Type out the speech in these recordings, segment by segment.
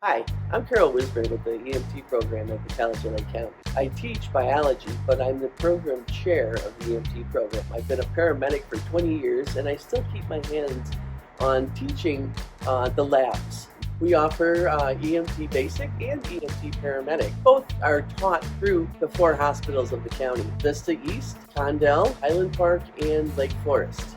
Hi, I'm Carol Wisburn with the EMT program at the College of Lake County. I teach biology, but I'm the program chair of the EMT program. I've been a paramedic for 20 years and I still keep my hands on teaching the labs. We offer EMT Basic and EMT Paramedic. Both are taught through the 4 hospitals of the county: Vista East, Condell, Highland Park, and Lake Forest.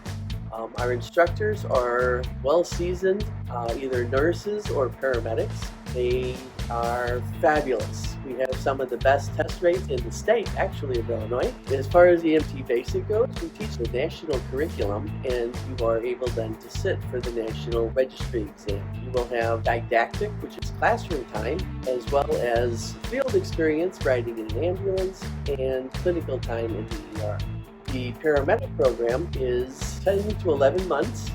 Our instructors are well-seasoned, either nurses or paramedics. They are fabulous. We have some of the best test rates in the state, actually, of Illinois. As far as EMT Basic goes, we teach the national curriculum, and you are able then to sit for the national registry exam. You will have didactic, which is classroom time, as well as field experience riding in an ambulance, and clinical time in the ER. The paramedic program is 10 to 11 months.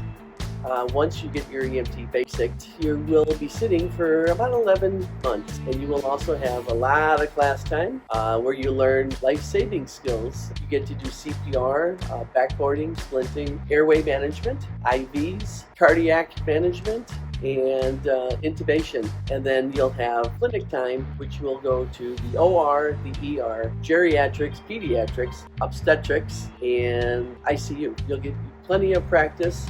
Once you get your EMT Basic, you will be sitting for about 11 months. And you will also have a lot of class time where you learn life-saving skills. You get to do CPR, backboarding, splinting, airway management, IVs, cardiac management, and intubation. And then you'll have clinic time, which will go to the OR, the ER, geriatrics, pediatrics, obstetrics, and ICU. You'll get plenty of practice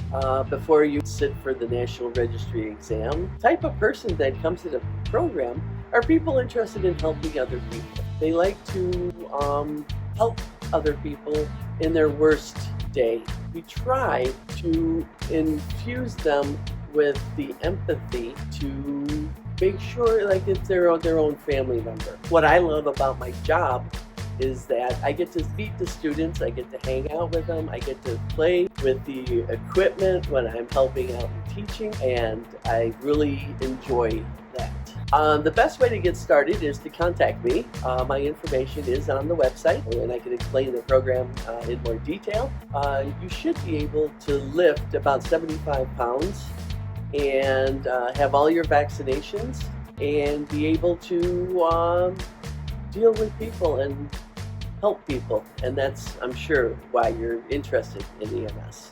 before you sit for the National Registry exam. The type of person that comes to the program are people interested in helping other people. They like to help other people in their worst day. We try to infuse them with the empathy to make sure like it's their own family member. What I love about my job is that I get to meet the students, I get to hang out with them, I get to play with the equipment when I'm helping out and teaching, and I really enjoy that. The best way to get started is to contact me. My information is on the website, and I can explain the program in more detail. You should be able to lift about 75 pounds and have all your vaccinations and be able to deal with people and help people. And that's, I'm sure, why you're interested in EMS.